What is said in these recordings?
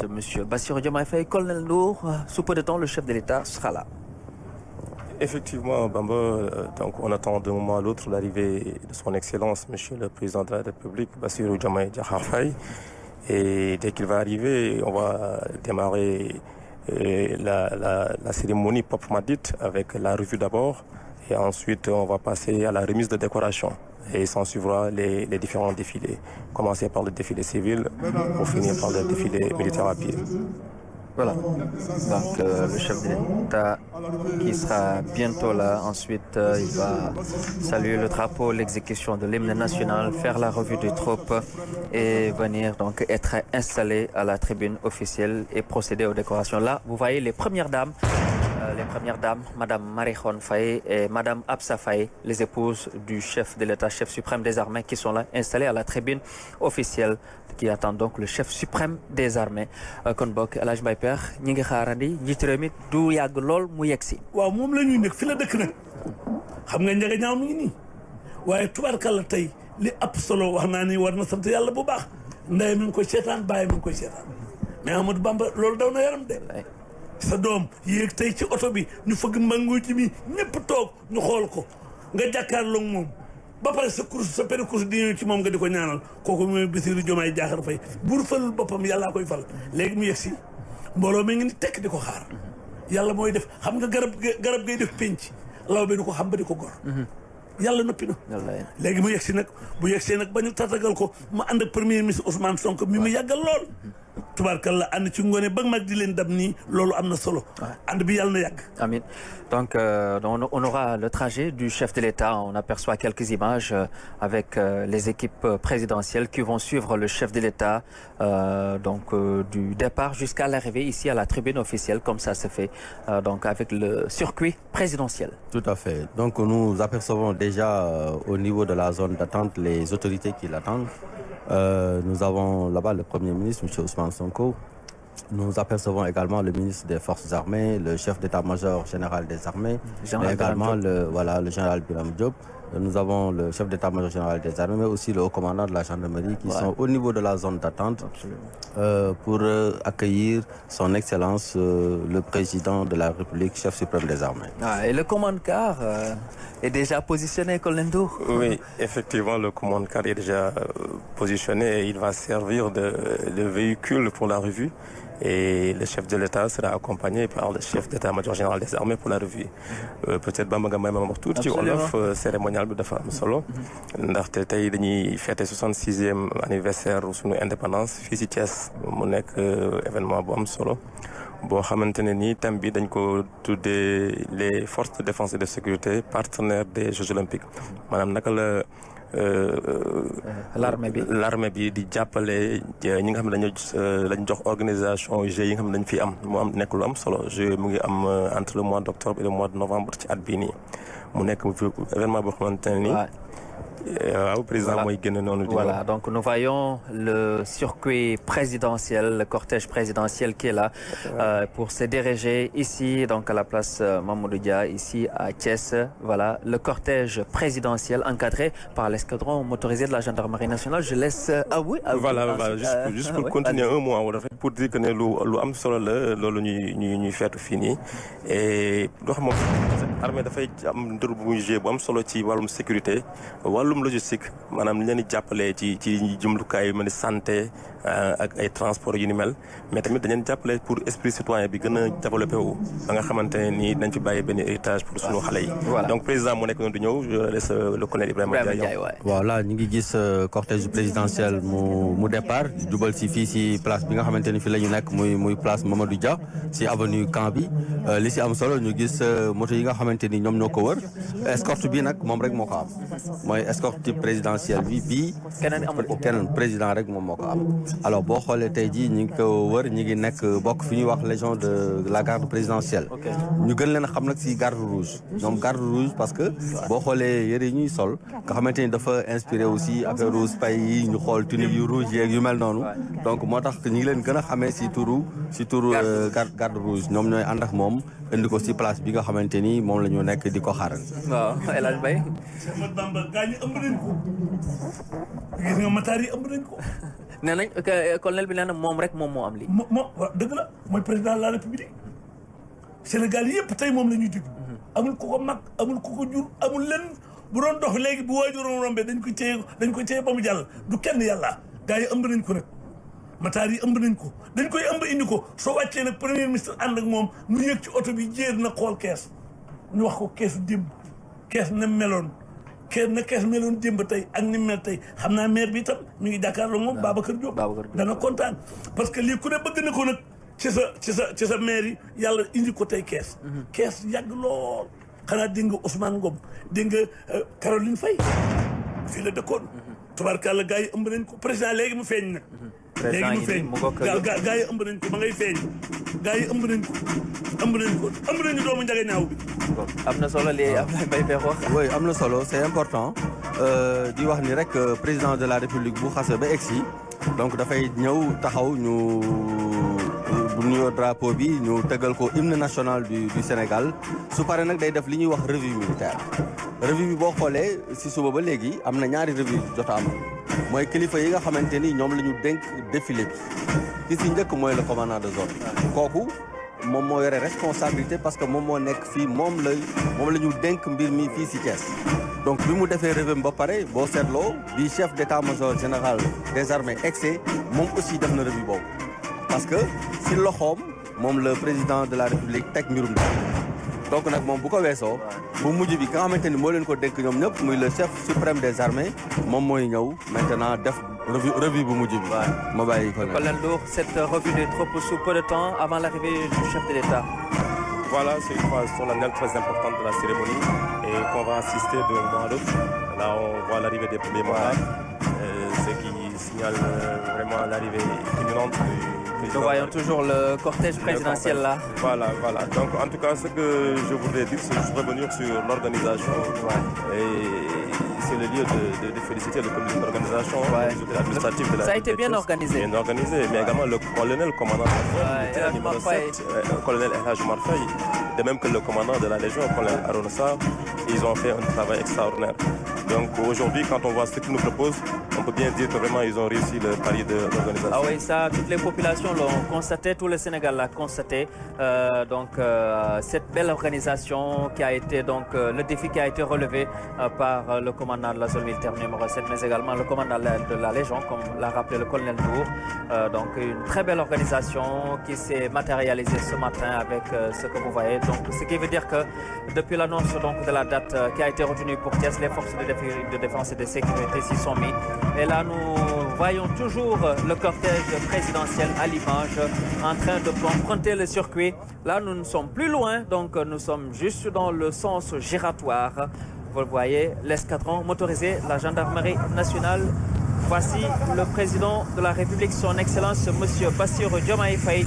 Monsieur Bassirou Diomaye Faye, colonel Ndour, sous peu de temps, le chef de l'État sera là. Effectivement, Bamba, donc on attend d'un moment à l'autre l'arrivée de son Excellence, Monsieur le Président de la République, Bassirou Diomaye Diakhar Faye. Et dès qu'il va arriver, on va démarrer la cérémonie proprement dite avec la revue d'abord. Et ensuite, on va passer à la remise de décoration. Et s'en suivra les différents défilés. Commencer par le défilé civil pour finir par le défilé militaire à pied. Voilà, donc le chef de l'État qui sera bientôt là. Ensuite, il va saluer le drapeau, l'exécution de l'hymne national, faire la revue des troupes et venir donc être installé à la tribune officielle et procéder aux décorations. Là, vous voyez les premières dames, Madame Marie-Khone Faye et Madame Absa Faye, les épouses du chef de l'État, chef suprême des armées, qui sont là, installées à la tribune officielle, qui attend donc le chef suprême des armées. kon bokk El Hadj Mbaye Pekh ñi ngi xaarandi njiitu réew mi du yàgg lool mu yegg si. waaw moom la ñuy nekk fi la dëkk nag xam nga njëga ñaaw mi ngi nii waaye tubaarkàlla tey li ëpp solo wax naa ni war na sant yàlla bu baax ndey mi ngi koy seetaan bàyyi mi ngi koy seetaan mais Amadou Bamba loolu daw na yaram de. sa doom yéeg tey ci oto bi ñu fëgg mbangu ci mi ñëpp toog ñu xool ko nga jàkkaarloog moom ba pare sa course sa peri course di ñëw ci moom nga di ko ñaanal kooku mooy Bassirou Diomaye Diakhar Faye buur falul boppam yàllaa koy fal léegi mu yegg si mbooloo mi ngi ni tekk di ko xaar yàlla mooy def xam nga garab gay def penc law bi du ko xam ba di ko gor yàlla noppi na léegi mu yegg si nag bu yegg see nag ba ñu tatagal ko mu ànd ak premier ministre Ousmane Sonko mi mu yàggal lool tubaarkalla ànd ci ngoone ba mag di leen dab nii loolu am na solo ànd bi yàlla na yàgg amiin donc on aura le trajet du chef de l'État. On aperçoit quelques images avec les équipes présidentielles qui vont suivre le chef de l'État du départ jusqu'à l'arrivée ici à la tribune officielle, comme ça se fait donc avec le circuit présidentiel. Tout à fait. Donc nous apercevons déjà au niveau de la zone d'attente les autorités qui l'attendent. Nous avons là-bas le Premier ministre, M. Ousmane Sonko. Nous apercevons également le ministre des Forces armées, le chef d'état-major général des armées, mais également le général Birame Diop. Nous avons le chef d'état-major général des armées, mais aussi le haut commandant de la gendarmerie qui sont au niveau de la zone d'attente pour accueillir son Excellence, le président de la République, chef suprême des armées. Et le commande-car est déjà positionné, colonel Ndour? Oui, effectivement, le commande-car est déjà positionné et il va servir de véhicule pour la revue. Et le chef de l'État sera accompagné par le chef d'état-major général des armées pour la revue. Peut-être Bamba nga may ma wax tuuti ci wolof cérémonial bi dafa am solo ndaxte tey dañuy fêter 66e anniversaire suñu indépendance fii ci Thiès mu nekk événement bu am solo boo xamante ne nii thème bi dañ ko tuddee les forces de défense et de sécurité partenaires des Jeux olympiques maanaam naka la l'armée bi di jàppale ñi nga xam ne lañ jox organisation Jeux yi nga xam ne dañ fi am mu am nekk lu am solo Jeux mu ngi am entre le mois d'octobre et le mois de novembre ci at bii nii mu nekk événement boo xamante ne nii Voilà, donc nous voyons le circuit présidentiel, le cortège présidentiel qui est là pour se diriger ici, donc à la place Mamadou Dia, ici à Thiès. Voilà, le cortège présidentiel encadré par l'escadron motorisé de la gendarmerie nationale. Je laisse à vous. Voilà, juste pour continuer un mois, pour dire que lu am solo la loolu ñuy feetu fii nii et loo xam armée dafay am ndër bu muy jouer bu am solo ci wàllum sécurité wàllum logistique maanaam li leen di jàppale ci jumtukaay yu mel ni santé ak ay transport yu ni mel mais tamit dañ leen jàppale pour esprit citoyen bi gën a développé wu ba nga xamante ne nii dañ fi bàyyi benn héritage pour sunu xale yi. donc président mu nekk noonu di ñëw je laisse le colonel Ibrahima Ndiaye. voilà ñu ngi gis cortège présidentiel mu départ jubal si fii si place bi nga xamante ni fii la ñu nekk muy place Mamadou Dia si avenue Camp bi li si am solo ñu gis moto yi nga xamante ni ñoom ñoo ko wër escorte bi nag moom rek moo ko am mooy escorte présidentielle bi bii keneen président rek moom moo ko am. alors boo xoolee tey jii ñu ngi ko wër ñu ngi nekk bokk fi ñuy wax légion de la garde présidentielle ñu gën leen a xam nag si garde rouge ñoom garde rouge parce que boo xoolee yëre yi ñuy sol nga xamante ni dafa inspiré aussi affaire rouge pay yi ñu xool tunique yu rouge yeeg yu mel noonu donc moo tax ñu ngi leen gën a xamee si turu garde rouge ñoom ñooy ànd ak moom indi ko si place bi nga xamante ni moom la ñu nekk di ko xaaral. waaw El Hadj Mbaye. Bamba gaañu ëmb nañ ko gis nga mataar yi ëmb nañ ko nee nañ colonel bi nee na moom rek moom moo am lii. moo dëgg la mooy président de la république Sénégal yëpp tey moom la ñuy déglu. amul ku ko mag amul ku ko jur amul lenn bu doon dox léegi bu waajuroon rombee dañ ko téye ba mu jàll du kenn yàlla gars yi ëmb nañ ko nag mataar yi ëmb nañ ko dañ koy ëmb indi ko soo wàccee nag premier ministre ànd ak moom mu yëg ci oto bi jéer na xool kees ñu wax ko keesu démb kees na meloon kees meloon démb tey ak ni mel tey xam naa maire bi itam mi ngi jàkkaarloo moom Babacar Diop dana kontaan parce que lii ku ne bëgg na ko nag ci sa maire yi yàlla indi ko tey kees yàgg lool xanaa dégg nga Ousmane Ngom dégg nga Caroline Faye fii la dëkkoon tubaarkàlla gars yi ëmb nañ ko président léegi mu feeñ nag léegi mu feeñ gars yi ëmb nañ ko ba ngay feeñ gars yi ëmb nañu doomu Ndiaga Ñaaw bi am na solo li Abdoulaye Mbaye Pekh wax oui am na solo c'est important di wax ni rek président de la république bu xase ba egsi donc dafay ñëw taxaw ñu bu nuyoo drapeau bi ñu tegal ko hymne national du Sénégal su pare nag day def li ñuy wax revue militaire revue bi boo xoolee si suba ba léegi am na ñaari revue jot a am mooy kilifa yi nga xamante ni ñoom la ñu dénk défilé bi ki si njëkk mooy le commandant de zone kooku moom moo yore responsabilité parce que moom moo nekk fii moom la ñu dénk mbir mi fii si Thiès donc bi mu defee revue ba pare boo seetloo bi chef d'état-major général des armées excès moom aussi def na revue boobu parce que si loxoom moom le président de la république teg mbirum daal donc nag moom bu ko weesoo bu mujj bi nga xamante ni moo leen ko dénk ñoom ñëpp muy le chef suprême des armées moom mooy ñëw maintenant def revue bu mujj bi. ma bàyyi ko Colonel Ndour, cette revue des troupes sous peu de temps avant l'arrivée du chef de l'État. Voilà, c'est une phase solennelle très importante de la cérémonie et qu'on va assister de moment à l'autre. Là, on voit l'arrivée des premiers monarques, ce qui signale vraiment l'arrivée imminente du président. Nous voyons toujours le cortège présidentiel là. Voilà. Donc, en tout cas, ce que je voudrais dire, c'est juste revenir sur l'organisation. Et c'est le lieu de féliciter le comité d'organisation administratif de la. Ça a été bien organisé. Bien organisé, mais également le colonel commandant numéro 7, colonel El Hadj Oumar Faye, de même que le commandant de la Légion, colonel Harouna Sarr, ils ont fait un travail extraordinaire. Donc aujourd'hui, quand on voit ce qu'ils nous proposent, on peut bien dire que vraiment ils ont réussi le pari de l'organisation. Ah oui, ça, toutes les populations l'ont constaté, tout le Sénégal l'a constaté. Cette belle organisation qui a été le défi qui a été relevé par le commandant de la zone militaire numéro 7, mais également le commandant de la Légion, comme l'a rappelé le colonel Ndour. Donc une très belle organisation qui s'est matérialisée ce matin avec ce que vous voyez. Donc ce qui veut dire que depuis l'annonce de la date qui a été retenue pour Thiès, les forces de défense et de sécurité s'y sont mis. Et là, nous voyons toujours le cortège présidentiel à l'image en train de emprunter le circuit. Là, nous ne sommes plus loin, donc nous sommes juste dans le sens giratoire. Vous voyez l'escadron motorisé, la gendarmerie nationale. Voici le président de la République, son Excellence, Monsieur Bassirou Diomaye Faye.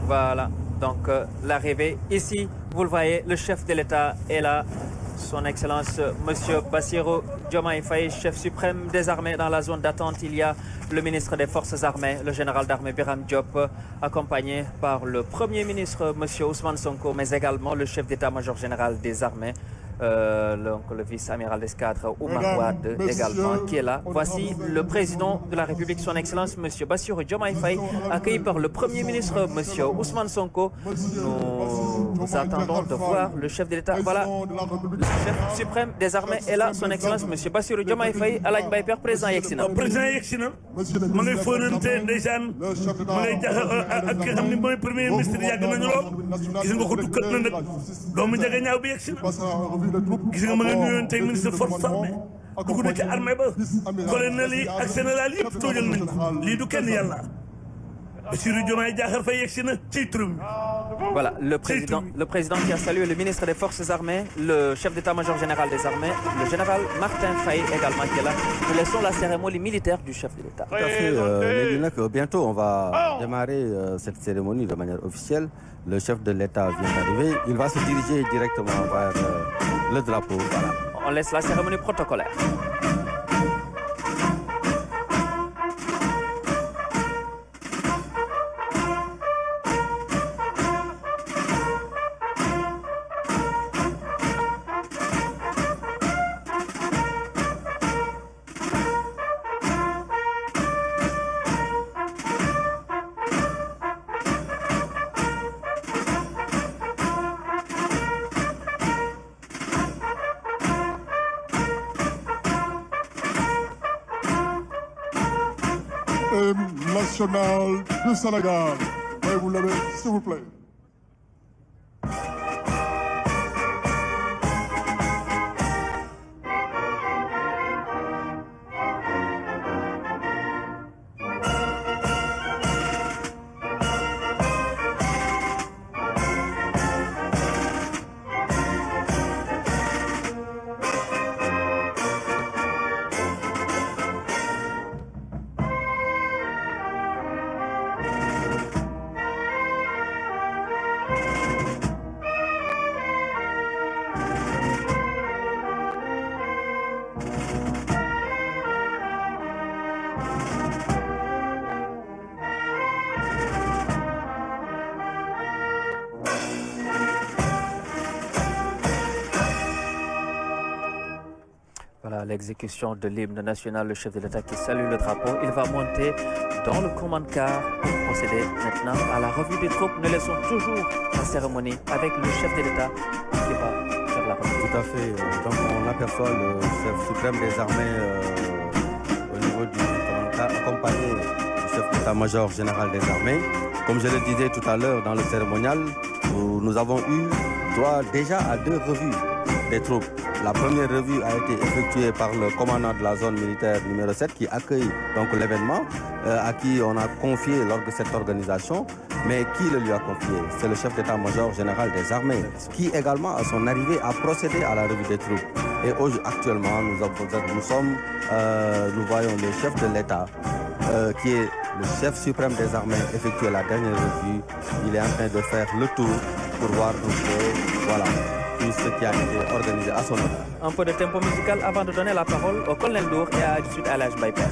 Voilà, donc l'arrivée ici, vous le voyez, le chef de l'État est là, son Excellence Monsieur Bassirou Diomaye Faye, chef suprême des armées. Dans la zone d'attente, il y a le ministre des Forces armées, le général d'armée Birame Diop, accompagné par le Premier ministre Monsieur Ousmane Sonko, mais également le chef d'état-major général des armées, le vice-amiral d'escadre Oumar Wade également qui est là. Voici le président de la République, son Excellence Monsieur Bassirou Diomaye Faye, accueilli par le Premier ministre Monsieur Ousmane Sonko. Nous attendons de voir le chef de l'État. Voilà, le chef suprême des armées est là, son Excellence Monsieur Bassirou Diomaye Faye. Alaaji Mbaye Pekh, président yegsi na. président yegsi na ma ngay fóonante ndeysaan ma ngay jax ak ki nga xam ne mooy premier ministre yàgg nañu lool gis nga ko dukkat na nag doomu Ndiaga Ñaaw bi yegsi na gis nga ma nga nuyoon tey ministre force armée dugg na ci armée ba colonel yi ak général yëpp toojal nañ ko lii du kenn yàlla Bassirou Diomaye Diakhar Faye yegsi na ci turam. Voilà, le président qui a salué le ministre des Forces armées, le chef d'état-major général des armées, le général Martin Faye également qui est là. Nous laissons la cérémonie militaire du chef de l'État. Tout à fait. Bientôt, on va démarrer cette cérémonie de manière officielle. Le chef de l'État vient d'arriver. Il va se diriger directement vers le drapeau. Voilà. On laisse la cérémonie protocolaire. national du Sénégal. Oui, vous l'avez, s'il vous plaît. Voilà l'exécution de l'hymne national, le chef de l'État qui salue le drapeau. Il va monter dans le command car pour procéder maintenant à la revue des troupes. Nous laissons toujours la cérémonie avec le chef de l'État qui va faire la revue. Tout à fait. Donc on aperçoit le chef suprême des armées au niveau du command car, accompagné du chef d'état-major général des armées. Comme je le disais tout à l'heure dans le cérémonial, nous avons eu droit déjà à 2 revues des troupes. La première revue a été effectuée par le commandant de la zone militaire numéro 7 qui accueille donc l'événement, à qui on a confié lors de cette organisation. Mais qui le lui a confié? C'est le chef d'état-major général des armées qui également à son arrivée a procédé à la revue des troupes. Et actuellement nous voyons le chef de l'État qui est le chef suprême des armées effectuer la dernière revue. Il est en train de faire le tour pour voir un peu, voilà, tout ce qui a été organisé à son nom. Un peu de tempo musical avant de donner la parole au colonel Ndour et à Sud Alaj Bayper.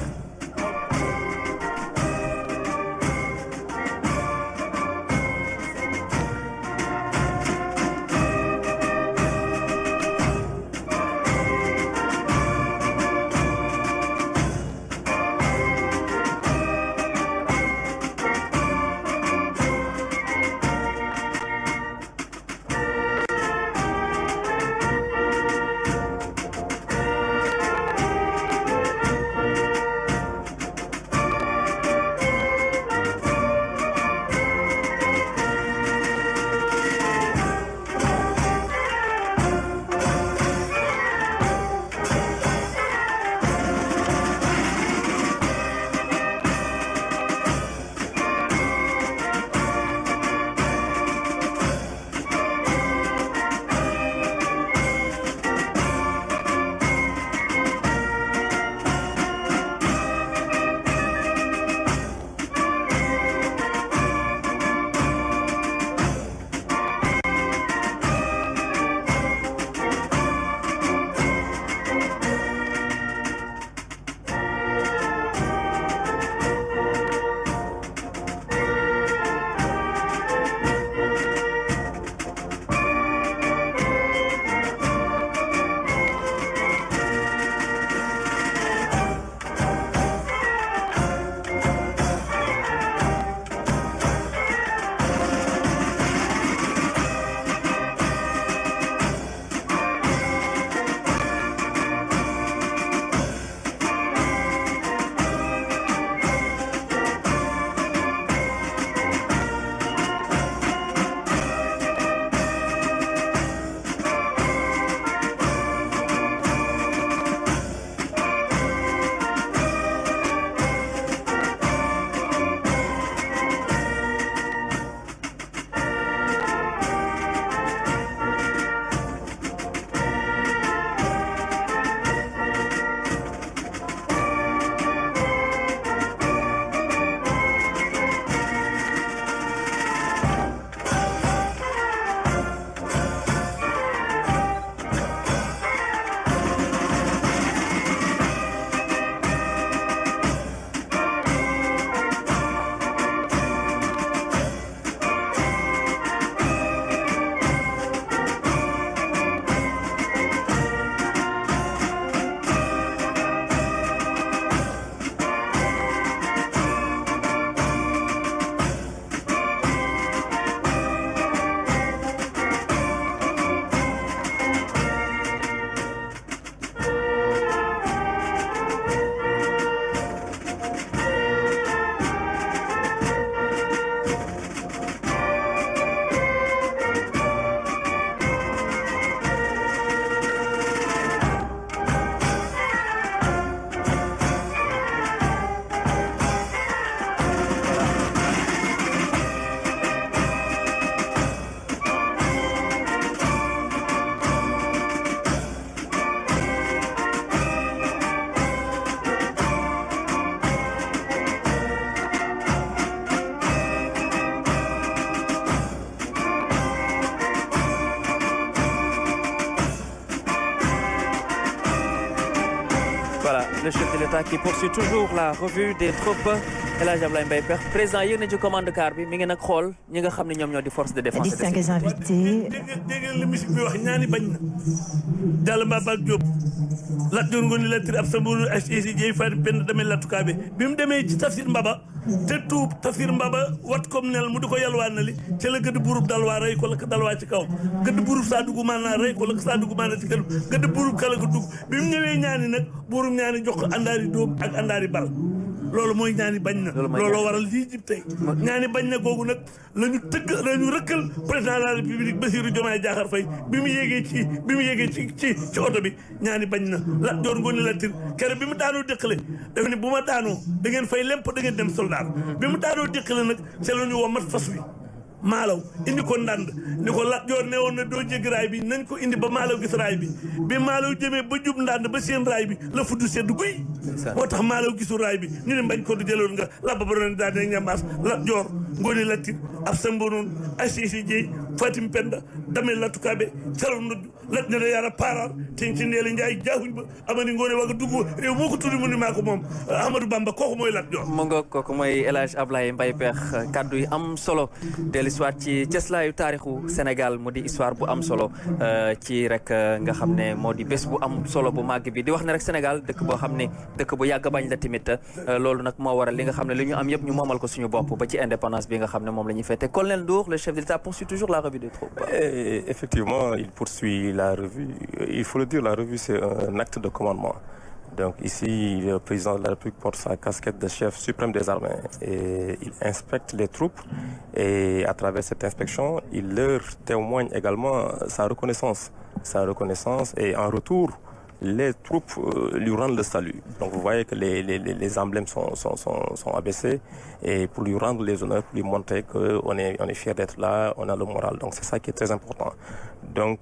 le chef de l'État qui poursuit toujours la revue des troupes. El Hadj Abdoulaye Mbaye Pekh président yéeg na ci commande car bi mi ngi nag xool ñi nga xam ne ñoom ñoo di force de défense. Distingués invités. dégg li musique bi wax ñaani bañ na Diallo Mbaba ak Diop Lat Dior Ngoné Latyr Absa Mbourou HCC Dieye Fadi Penda Damel Latukaabe bi mu demee ci Tafsir Mbaba te tuub Tafsir Mbaba wat comme nel mu di ko yalwaanali ca la gëdd burub dalwaa rey ko la ko dalwaa ci kaw gëdd burub saa dugg maanaa rey ko la ko saa dugg maanaa ci kanam gëdd burub kala ko dugg bi mu ñëwee ñaani nag burub ñaani jox ko àndaari dóom ak àndaari bal loolu mooy ñaani bañ na looloo waral lii jib tey ñaani bañ na googu nag lañu rëkkal président de la république Bassirou Diomaye Diakhar Faye bi mu yéegee ci oto bi ñaani bañ na Lat Dior Ngoné Latyr kere bi mu daanoo déqale dafa ne bu ma daanoo da ngeen fay lemp da ngeen dem soldat bi mu daanoo déqale nag c'est la ñu woo mat fas wi maalaw indi ko ndànd ni ko Lat Dior ne woon na doo jéggi raay bi nañ ko indi ba maalaw gis raay bi maalaw jëmee ba jub ndànd ba seen raay bi la fudd sedd guy moo tax maalaw gisul raay bi ñu ne mbañ ko du jëloon nga labba ba doon daal dina ñambaas Lat Dior Ngoné Latyr Absa Mbourou HCC Dieye Fatim Penda Damel Latukaabe calo noddu lat ne yara paarar ten ci ndeela Njaay jaahuñ ba amani Ngoné waga dugg réew moo ko tuddi mu ni maa ko moom Amadou Bamba kooku mooy Lat Dior mu nga kooku mooy El Hadj Abdoulaye Mbaye Pekh kaddu yi am solo l'histoire ci cëslaayu taarixu Sénégal mu di histoire bu am solo ci rek nga xam ne moo di bés bu am solo bu màgg bi di wax ne rek Sénégal dëkk boo xam ne dëkk bu yàgg bañ la tamit loolu nag moo waral li nga xam ne li ñu am yëpp ñu moomal ko suñu bopp ba ci indépendance bi nga xam ne moom la ñuy fête. Colonel Ndour, le chef de l'État poursuit toujours la revue des troupes. Et effectivement, il poursuit la revue. Il faut le dire, la revue c'est un acte de commandement. Donc ici, le président de la République porte sa casquette de chef suprême des armées et il inspecte les troupes et à travers cette inspection, il leur témoigne également sa reconnaissance et en retour, les troupes lui rendent le salut. Donc vous voyez que les emblèmes sont abaissés et pour lui rendre les honneurs, pour lui montrer qu'on est fier d'être là, on a le moral. Donc c'est ça qui est très important. Donc